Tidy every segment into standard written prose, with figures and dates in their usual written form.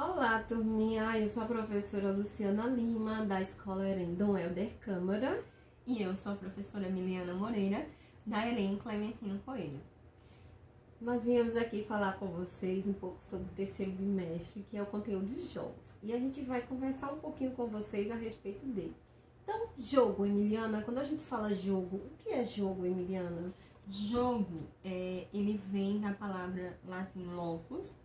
Olá, turminha! Eu sou a professora Luciana Lima, da Escola EREM Dom Helder Câmara. E eu sou a professora Emiliana Moreira, da EREM Clementino Coelho. Nós viemos aqui falar com vocês um pouco sobre o terceiro bimestre, que é o conteúdo de jogos. E a gente vai conversar um pouquinho com vocês a respeito dele. Então, jogo, Emiliana, quando a gente fala jogo, o que é jogo, Emiliana? Jogo, ele vem da palavra latim locus,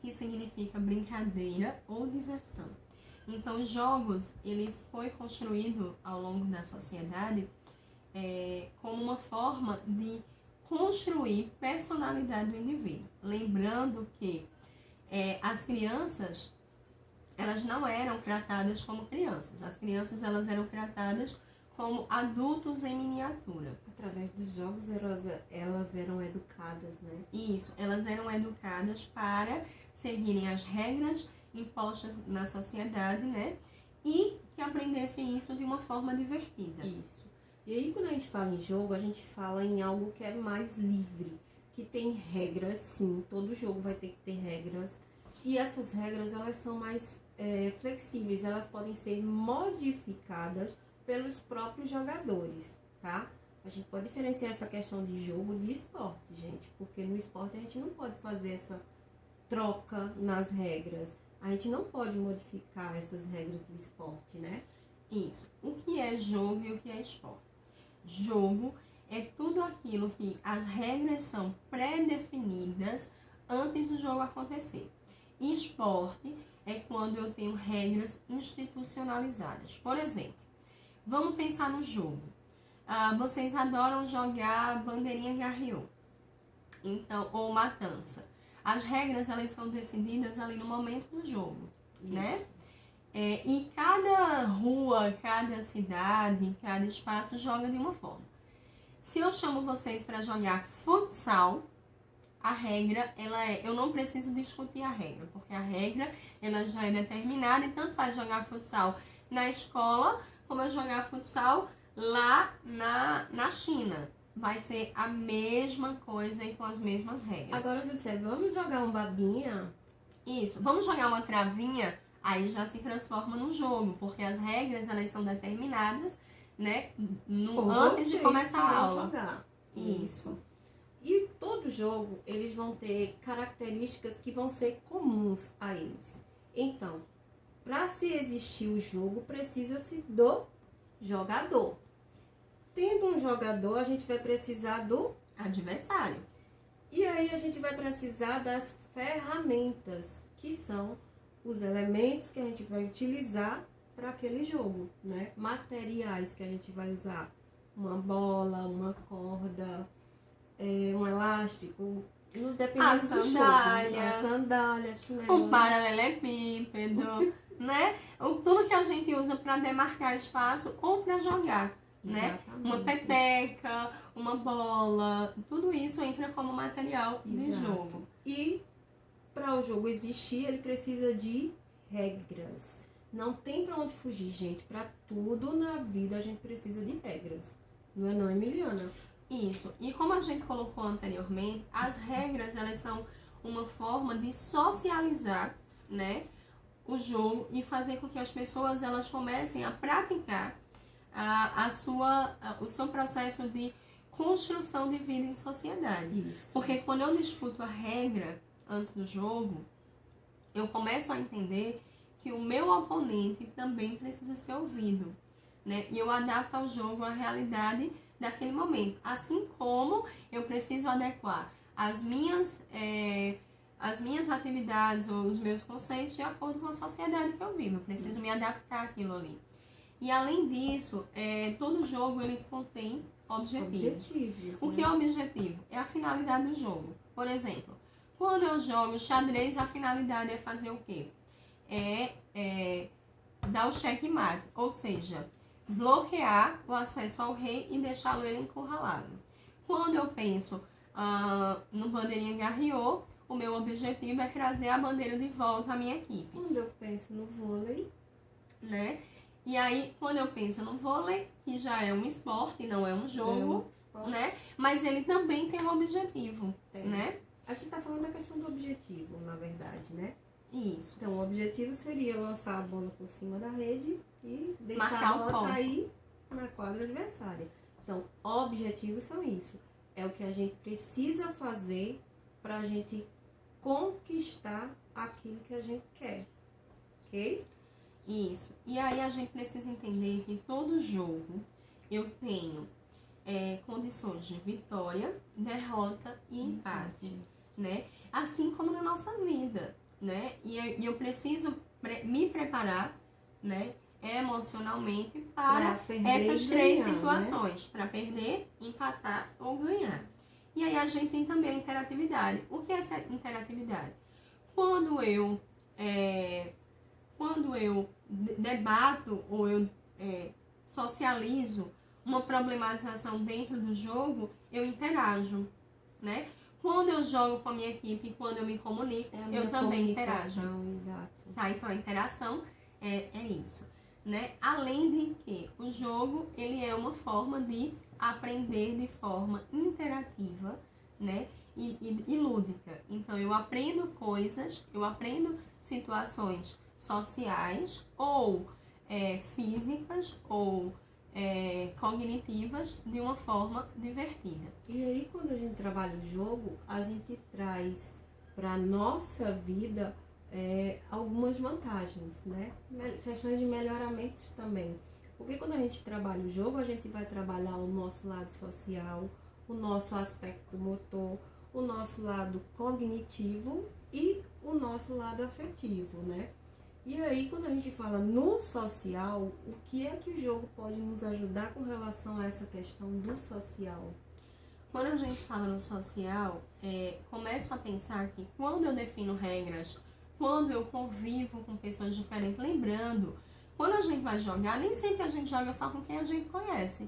que significa brincadeira ou diversão. Então, jogos, ele foi construído ao longo da sociedade como uma forma de construir personalidade do indivíduo. Lembrando que as crianças, elas não eram tratadas como crianças. As crianças, elas eram tratadas como adultos em miniatura. Através dos jogos, elas eram educadas, né? Isso, elas eram educadas para seguirem as regras impostas na sociedade, né? E que aprendessem isso de uma forma divertida. Isso. E aí, quando a gente fala em jogo, a gente fala em algo que é mais livre, que tem regras, sim. Todo jogo vai ter que ter regras. E essas regras, elas são mais flexíveis. Elas podem ser modificadas pelos próprios jogadores, tá? A gente pode diferenciar essa questão de jogo de esporte, gente. Porque no esporte a gente não pode fazer essa troca nas regras. A gente não pode modificar essas regras do esporte, né? Isso. O que é jogo e o que é esporte? Jogo é tudo aquilo que as regras são pré-definidas antes do jogo acontecer. Esporte é quando eu tenho regras institucionalizadas. Por exemplo, vamos pensar no jogo. Vocês adoram jogar bandeirinha garriô, então, ou matança. As regras, elas são decididas ali no momento do jogo, né? E cada rua, cada cidade, cada espaço joga de uma forma. Se eu chamo vocês para jogar futsal, a regra, eu não preciso discutir a regra, porque a regra, ela já é determinada, e tanto faz jogar futsal na escola, como eu jogar futsal lá na China. Vai ser a mesma coisa e com as mesmas regras. Agora você, vamos jogar um babinha? Isso, vamos jogar uma travinha, aí já se transforma num jogo, porque as regras, elas são determinadas, né, antes de começar a aula. Jogar. Isso. E todo jogo, eles vão ter características que vão ser comuns a eles. Então, para se existir o jogo, precisa-se do jogador. Tendo um jogador, a gente vai precisar do adversário. E aí a gente vai precisar das ferramentas, que são os elementos que a gente vai utilizar para aquele jogo, né? Materiais que a gente vai usar. Uma bola, uma corda, um elástico, dependendo do jogo. A sandália, chinelo. Um paralelepípedo, né? Tudo que a gente usa para demarcar espaço ou para jogar. Né? Uma peteca, uma bola, tudo isso entra como material de jogo. E para o jogo existir, ele precisa de regras. Não tem para onde fugir, gente. Para tudo na vida a gente precisa de regras. Não é não, Emiliana? Isso. E como a gente colocou anteriormente, as regras, elas são uma forma de socializar, né, o jogo e fazer com que as pessoas elas comecem a praticar o seu processo de construção de vida em sociedade. Isso. Porque quando eu discuto a regra antes do jogo, eu começo a entender que o meu oponente também precisa ser ouvido, né? E eu adapto ao jogo a realidade daquele momento. Assim como eu preciso adequar as minhas atividades ou os meus conceitos de acordo com a sociedade que eu vivo. Eu preciso me adaptar àquilo ali. E além disso, todo jogo ele contém objetivos. O que é objetivo? É a finalidade do jogo. Por exemplo, quando eu jogo xadrez, a finalidade é fazer o quê? Dar o checkmate, ou seja, bloquear o acesso ao rei e deixá-lo ele encurralado. Quando eu penso no bandeirinha garriô, o meu objetivo é trazer a bandeira de volta à minha equipe. Quando eu penso no vôlei, né? E aí, quando eu penso no vôlei, que já é um esporte, não é um jogo, né? Mas ele também tem um objetivo, né? A gente tá falando da questão do objetivo, na verdade, né? Isso. Então, o objetivo seria lançar a bola por cima da rede e deixar Marcar a o bola ponto. cair na quadra adversária. Então, objetivos são isso. É o que a gente precisa fazer para a gente conquistar aquilo que a gente quer. Ok? Isso. E aí a gente precisa entender que todo jogo eu tenho condições de vitória, derrota e empate, né? Assim como na nossa vida, né? E eu preciso me preparar, né? Emocionalmente para essas três situações, né? Para perder, empatar ou ganhar. E aí a gente tem também a interatividade. O que é essa interatividade? Quando eu debato ou eu socializo uma problematização dentro do jogo, eu interajo, né? Quando eu jogo com a minha equipe, quando eu me comunico, eu também interajo. Exato. Tá? Então a interação é isso, né? Além de que o jogo, ele é uma forma de aprender de forma interativa, né? E lúdica. Então eu aprendo coisas, eu aprendo situações sociais ou físicas ou cognitivas de uma forma divertida. E aí, quando a gente trabalha o jogo, a gente traz para a nossa vida algumas vantagens, né? Questões de melhoramentos também. Porque quando a gente trabalha o jogo, a gente vai trabalhar o nosso lado social, o nosso aspecto motor, o nosso lado cognitivo e o nosso lado afetivo, né? E aí, quando a gente fala no social, o que é que o jogo pode nos ajudar com relação a essa questão do social? Quando a gente fala no social, começo a pensar que quando eu defino regras, quando eu convivo com pessoas diferentes, lembrando, quando a gente vai jogar, nem sempre a gente joga só com quem a gente conhece.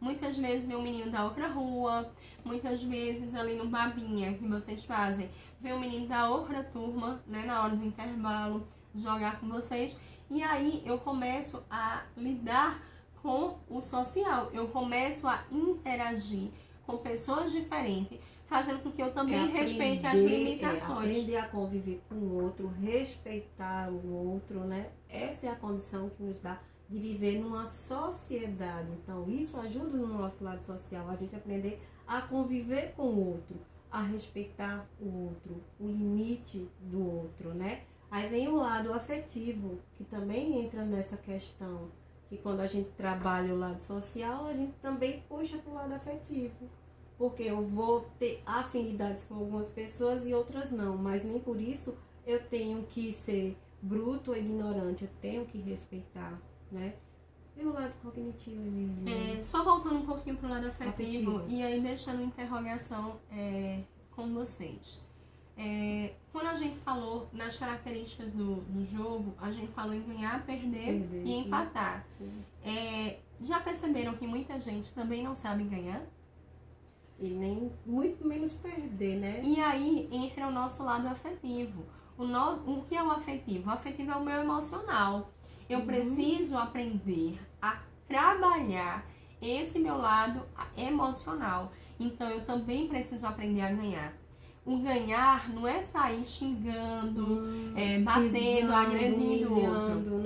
Muitas vezes vê um menino da outra rua, muitas vezes ali no babinha que vocês fazem, vê um menino da outra turma, né, na hora do intervalo, jogar com vocês. E aí eu começo a lidar com o social, eu começo a interagir com pessoas diferentes, fazendo com que eu também respeite as limitações. Aprender a conviver com o outro, respeitar o outro, né? Essa é a condição que nos dá de viver numa sociedade. Então, isso ajuda no nosso lado social, a gente aprender a conviver com o outro, a respeitar o outro, o limite do outro, né? Aí vem o lado afetivo, que também entra nessa questão, que quando a gente trabalha o lado social, a gente também puxa para o lado afetivo. Porque eu vou ter afinidades com algumas pessoas e outras não, mas nem por isso eu tenho que ser bruto ou ignorante, eu tenho que respeitar, né? E o lado cognitivo, Emília? Só voltando um pouquinho para o lado afetivo, e aí deixando interrogação com vocês. Quando a gente falou nas características do jogo, a gente falou em ganhar, perder e empatar. Já perceberam que muita gente também não sabe ganhar? E nem muito menos perder, né? E aí entra o nosso lado afetivo. O que é o afetivo? O afetivo é o meu emocional. Eu preciso aprender a trabalhar esse meu lado emocional. Então eu também preciso aprender a ganhar. O ganhar não é sair xingando, batendo, pisando, agredindo o outro.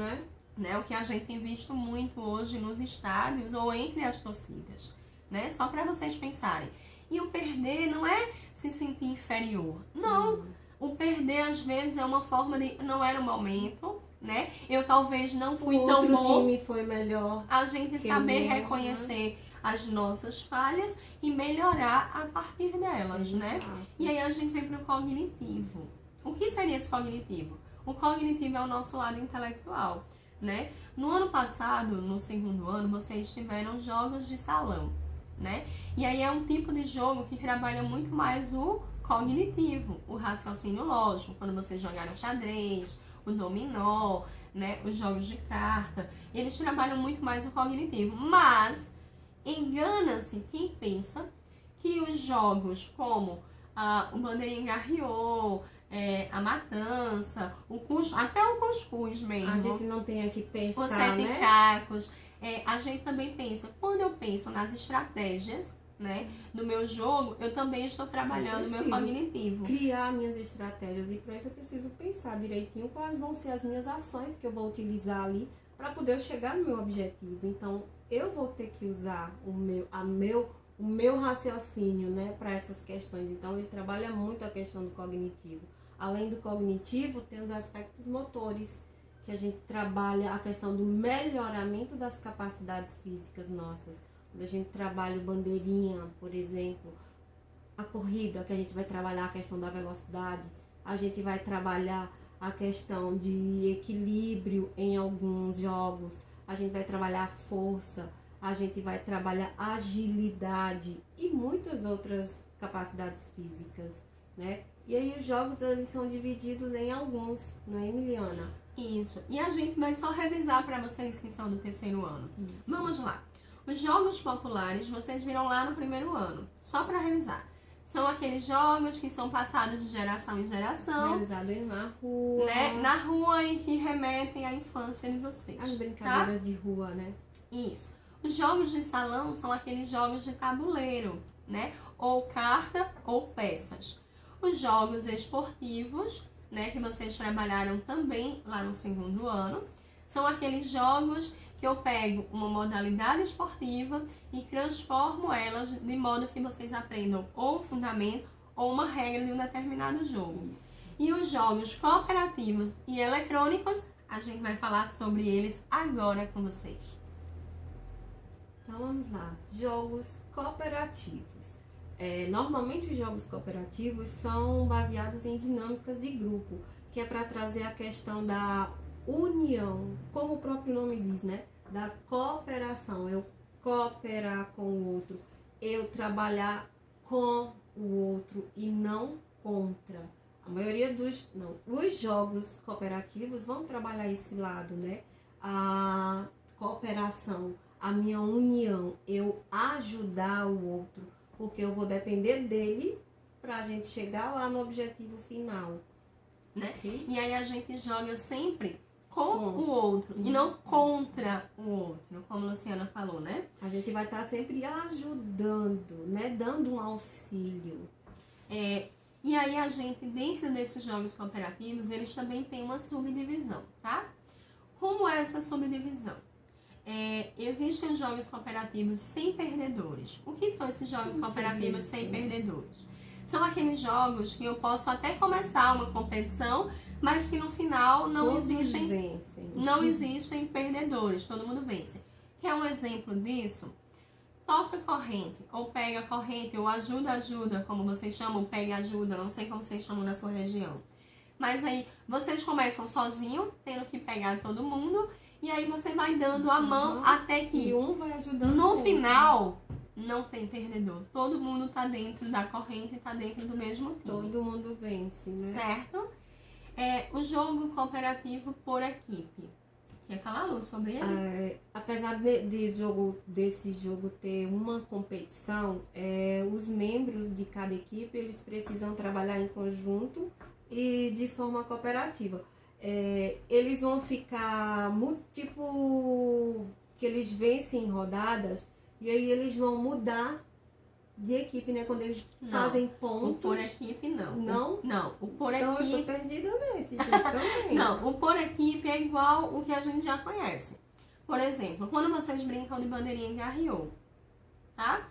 né? O que a gente tem visto muito hoje nos estádios ou entre as torcidas. Né? Só para vocês pensarem. E o perder não é se sentir inferior. Não. O perder, às vezes, é uma forma de... Não era o momento, né? Eu talvez não fui tão bom. O outro time foi melhor. A gente saber reconhecer as nossas falhas e melhorar a partir delas, né? E aí a gente vem para o cognitivo. O que seria esse cognitivo? O cognitivo é o nosso lado intelectual, né? No ano passado, no segundo ano, vocês tiveram jogos de salão, né? E aí é um tipo de jogo que trabalha muito mais o cognitivo, o raciocínio lógico, quando vocês jogaram xadrez, o dominó, né, os jogos de carta, eles trabalham muito mais o cognitivo, mas engana-se quem pensa que os jogos como o Bandeirinha Garriô, a Matança, até o Cuscuz mesmo, a gente não tem que pensar, os Sete Cacos, a gente também pensa, quando eu penso nas estratégias, né, no meu jogo, eu também estou trabalhando o meu cognitivo. Criar minhas estratégias, e para isso eu preciso pensar direitinho quais vão ser as minhas ações que eu vou utilizar ali para poder chegar no meu objetivo. Então, eu vou ter que usar o meu raciocínio, né, para essas questões. Então, ele trabalha muito a questão do cognitivo. Além do cognitivo, tem os aspectos motores, que a gente trabalha a questão do melhoramento das capacidades físicas nossas. Quando a gente trabalha o bandeirinha, por exemplo, a corrida, que a gente vai trabalhar a questão da velocidade, a gente vai trabalhar a questão de equilíbrio em alguns jogos, a gente vai trabalhar a força, a gente vai trabalhar agilidade e muitas outras capacidades físicas, né? E aí os jogos, eles são divididos em alguns, não é, Emiliana? Isso. E a gente vai só revisar para vocês que são do terceiro ano. Isso. Vamos lá. Os jogos populares, vocês viram lá no primeiro ano. Só para revisar. São aqueles jogos que são passados de geração em geração. Realizados na rua. Né? Na rua e que remetem à infância de vocês. As brincadeiras de rua, né? Isso. Os jogos de salão são aqueles jogos de tabuleiro, né? Ou carta ou peças. Os jogos esportivos, né, que vocês trabalharam também lá no segundo ano, são aqueles jogos que eu pego uma modalidade esportiva e transformo elas de modo que vocês aprendam ou um fundamento ou uma regra de um determinado jogo. E os jogos cooperativos e eletrônicos, a gente vai falar sobre eles agora com vocês. Então vamos lá, jogos cooperativos. Normalmente os jogos cooperativos são baseados em dinâmicas de grupo, que é para trazer a questão da união, como o próprio nome diz, né? Da cooperação, eu cooperar com o outro, eu trabalhar com o outro e não contra. A maioria os jogos cooperativos vão trabalhar esse lado, né? A cooperação, a minha união, eu ajudar o outro, porque eu vou depender dele pra gente chegar lá no objetivo final. Né? E aí a gente joga sempre com o outro e não contra o outro, como a Luciana falou, né? A gente vai estar sempre ajudando, né? Dando um auxílio. E aí a gente, dentro desses jogos cooperativos, eles também têm uma subdivisão, tá? Como é essa subdivisão? Existem os jogos cooperativos sem perdedores. O que são esses jogos cooperativos sem perdedores? São aqueles jogos que eu posso até começar uma competição, mas que no final não existem perdedores, todo mundo vence. Quer um exemplo disso? Toca corrente, ou pega corrente, ou ajuda, como vocês chamam, pega ajuda, não sei como vocês chamam na sua região. Mas aí, vocês começam sozinho, tendo que pegar todo mundo, e aí você vai dando a mão até que um vai ajudando. No final, não tem perdedor. Todo mundo tá dentro da corrente e tá dentro do mesmo time. Todo mundo vence, né? Certo? O jogo cooperativo por equipe. Quer falar, Lu, sobre ele? Apesar desse jogo ter uma competição, os membros de cada equipe, eles precisam trabalhar em conjunto e de forma cooperativa. Eles vão ficar, tipo, que eles vencem em rodadas, e aí eles vão mudar de equipe, né? Quando eles fazem pontos. O por equipe não. Não? Não, o por então equipe... eu tô perdida nesse jogo também. Não, o por equipe é igual o que a gente já conhece. Por exemplo, quando vocês brincam de bandeirinha de arriou, tá?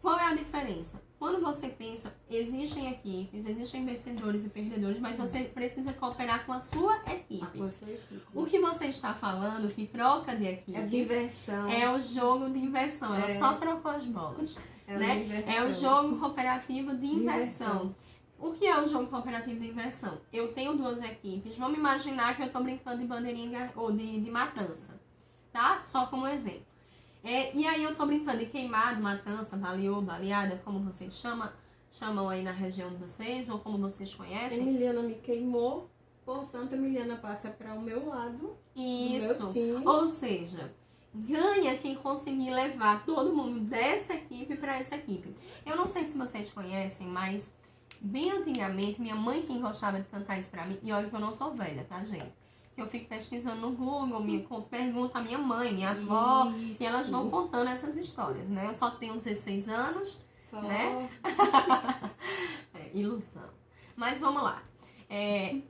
Qual é a diferença? Quando você pensa, existem equipes, existem vencedores e perdedores, mas você precisa cooperar com a sua equipe. Com a sua equipe. O que você está falando, que troca de equipe... É diversão. É o jogo de inversão, ela só trocou as bolas. Né? É o jogo cooperativo de inversão. O que é o jogo cooperativo de inversão? Eu tenho duas equipes. Vamos imaginar que eu estou brincando de bandeirinha ou de matança, tá? Só como exemplo. E aí eu estou brincando de queimado, matança, baleou, baleada, como vocês chamam aí na região de vocês, ou como vocês conhecem. Emiliana me queimou, portanto, Emiliana passa para o meu lado. Isso. Do meu time. Ou seja, ganha quem conseguir levar todo mundo dessa equipe para essa equipe. Eu não sei se vocês conhecem, mas bem antigamente, minha mãe que gostava de cantar isso pra mim, e olha que eu não sou velha, tá, gente? porque eu fico pesquisando no Google, pergunto à minha mãe, minha avó, Isso. e elas vão contando essas histórias, né? Eu só tenho 16 anos, Só. né? Ilusão. Mas vamos lá.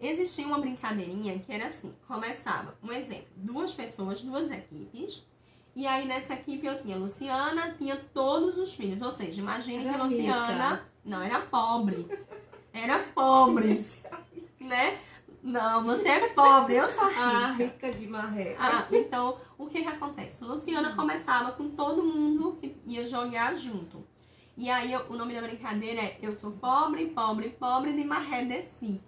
Existia uma brincadeirinha que era assim, começava, um exemplo, 2 pessoas, 2 equipes, e aí nessa equipe eu tinha Luciana, tinha todos os filhos, ou seja, imagine que Luciana rica. não era pobre, era pobre, né? Não, você é pobre, eu sou rica. Ah, rica de marreca. Então, o que acontece? Luciana começava com todo mundo que ia jogar junto. E aí, o nome da brincadeira é Eu sou pobre, pobre, pobre, de maré desci.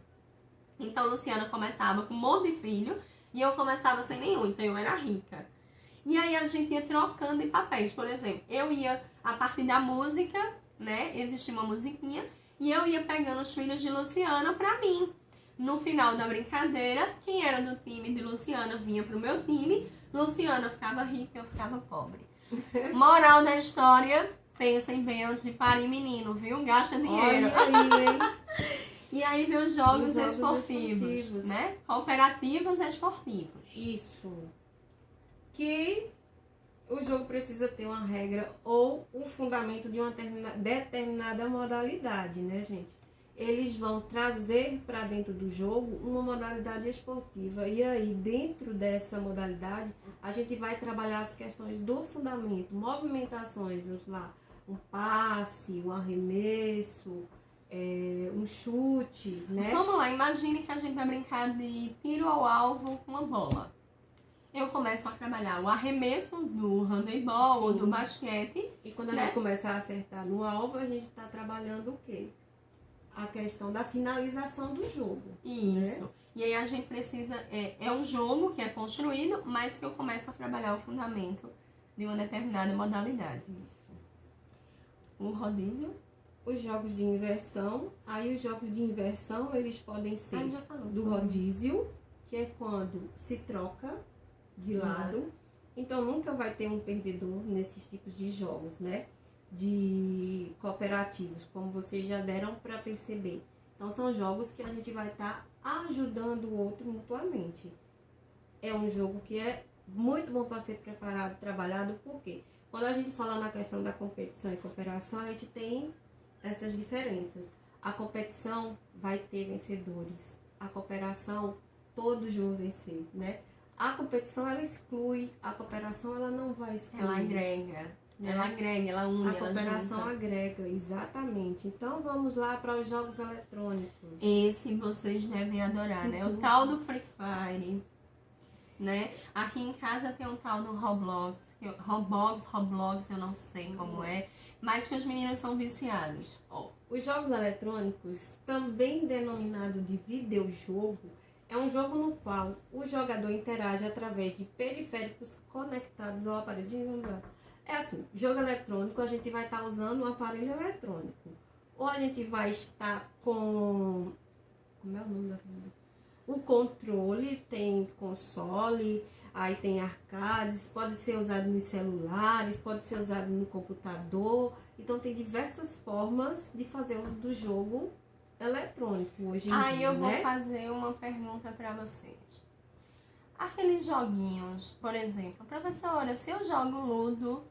Então, Luciana começava com um monte de filho e eu começava sem nenhum, então eu era rica. E aí, a gente ia trocando de papéis. Por exemplo, eu ia, a partir da música, né, existia uma musiquinha, e eu ia pegando os filhos de Luciana pra mim. No final da brincadeira, quem era do time de Luciana vinha pro meu time, Luciana ficava rica e eu ficava pobre. Moral da história, pensem bem antes de parir menino, viu? Gasta dinheiro. Olha aí, hein? E aí vem os jogos esportivos, né? Cooperativos esportivos. Isso. Que o jogo precisa ter uma regra ou o fundamento de uma determinada modalidade, né, gente? Eles vão trazer para dentro do jogo uma modalidade esportiva. E aí, dentro dessa modalidade, a gente vai trabalhar as questões do fundamento, movimentações, vamos lá, um passe, um arremesso, um chute, né? Vamos lá, imagine que a gente vai brincar de tiro ao alvo com uma bola. Eu começo a trabalhar o arremesso do handebol ou do basquete. E quando a gente começa a acertar no alvo, a gente está trabalhando o quê? A questão da finalização do jogo. Isso. Né? E aí a gente precisa... É um jogo que é construído, mas que eu começo a trabalhar o fundamento de uma determinada modalidade. Isso. O rodízio. Os jogos de inversão. Aí os jogos de inversão, eles podem ser do rodízio, que é quando se troca de lado. Então nunca vai ter um perdedor nesses tipos de jogos, né? De cooperativos, como vocês já deram para perceber. Então são jogos que a gente vai estar ajudando o outro mutuamente. É um jogo que é muito bom para ser preparado, trabalhado, porque quando a gente fala na questão da competição e cooperação, a gente tem essas diferenças. A competição vai ter vencedores. A cooperação, todos vão vencer, né? A competição, ela exclui. A cooperação, ela não vai excluir. Ela agrega. Né? Ela agrega, ela une, a cooperação agrega, exatamente. Então, vamos lá para os jogos eletrônicos. Esse vocês devem adorar, né? O tal do Free Fire, né? Aqui em casa tem um tal do Roblox, Roblox, eu não sei como é, mas que os meninos são viciados. Os jogos eletrônicos, também denominado de videojogo, é um jogo no qual o jogador interage através de periféricos conectados ao aparelho de jogo. É assim, jogo eletrônico, a gente vai estar usando um aparelho eletrônico. Ou a gente vai estar com... Como é o nome da coisa? O controle, tem console, aí tem arcades, pode ser usado nos celulares, pode ser usado no computador. Então tem diversas formas de fazer uso do jogo eletrônico hoje em dia, Aí eu vou né? fazer uma pergunta para vocês. Aqueles joguinhos, por exemplo, professora, se eu jogo Ludo,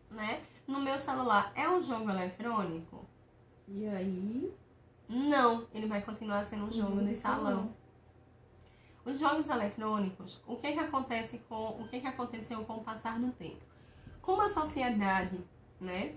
né, no meu celular, é um jogo eletrônico? E aí? Não, ele vai continuar sendo um jogo de salão. Os jogos eletrônicos, o que aconteceu com o passar do tempo? Como a sociedade, né,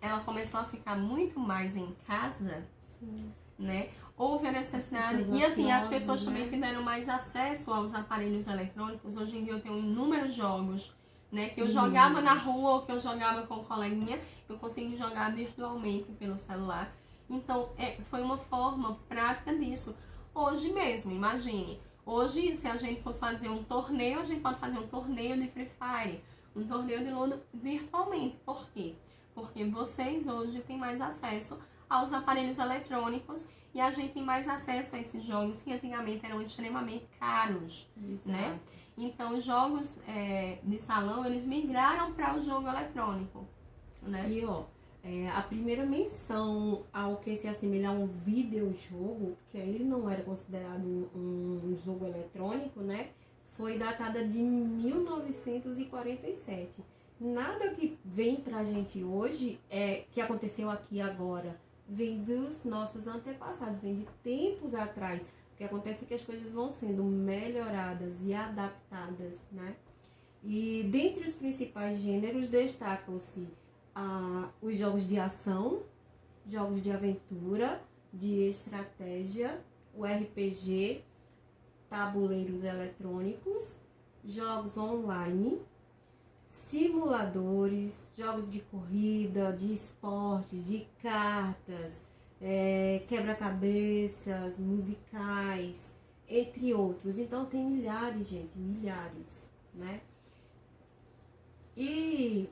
ela começou a ficar muito mais em casa, Sim. né? Houve a necessidade, e assim, as pessoas também tiveram mais acesso aos aparelhos eletrônicos. Hoje em dia eu tenho inúmeros jogos, né? Que eu jogava na rua ou que eu jogava com um coleguinha, eu consegui jogar virtualmente pelo celular. Então, foi uma forma prática disso. Hoje mesmo, imagine. Hoje, se a gente for fazer um torneio, a gente pode fazer um torneio de Free Fire, um torneio de Ludo virtualmente. Por quê? Porque vocês hoje têm mais acesso aos aparelhos eletrônicos e a gente tem mais acesso a esses jogos que antigamente eram extremamente caros, né? Então, os jogos de salão, eles migraram para o jogo eletrônico, né? E, a primeira menção ao que se assemelha a um videojogo, porque ele não era considerado um jogo eletrônico, né, foi datada de 1947. Nada que vem pra gente hoje, que aconteceu aqui agora, vem dos nossos antepassados, vem de tempos atrás. O que acontece é que as coisas vão sendo melhoradas e adaptadas, né? E dentre os principais gêneros destacam-se os jogos de ação, jogos de aventura, de estratégia, o RPG, tabuleiros eletrônicos, jogos online, simuladores, jogos de corrida, de esporte, de cartas, quebra-cabeças, musicais, entre outros. Então tem milhares, gente, milhares, né? E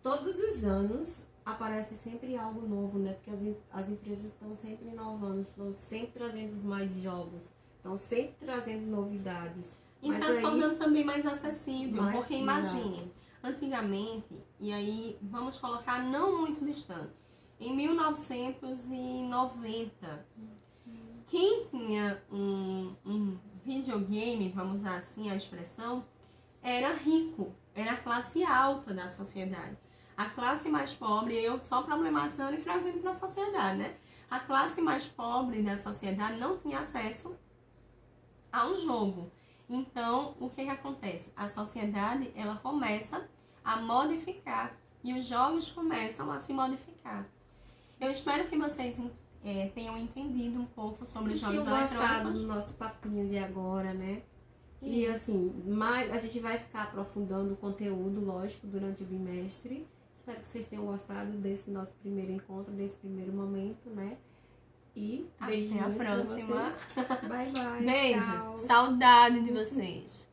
todos os anos aparece sempre algo novo, né? Porque as empresas estão sempre inovando, estão sempre trazendo mais jogos, estão sempre trazendo novidades. E está se tornando também mais acessível, porque imagine, exato. Antigamente, e aí vamos colocar não muito distante, em 1990, quem tinha um videogame, vamos usar assim a expressão, era rico, era a classe alta da sociedade. A classe mais pobre, eu só problematizando e trazendo para a sociedade, né? A classe mais pobre da sociedade não tinha acesso a um jogo. Então, o que acontece? A sociedade, ela começa a modificar e os jogos começam a se modificar. Eu espero que vocês tenham entendido um pouco sobre os jogos eletrônicos. Tenham gostado do nosso papinho de agora, né? E assim, a gente vai ficar aprofundando o conteúdo, lógico, durante o bimestre. Espero que vocês tenham gostado desse nosso primeiro encontro, desse primeiro momento, né? E beijinhos até a próxima. Bye, bye. Beijo. Tchau. Saudade de vocês.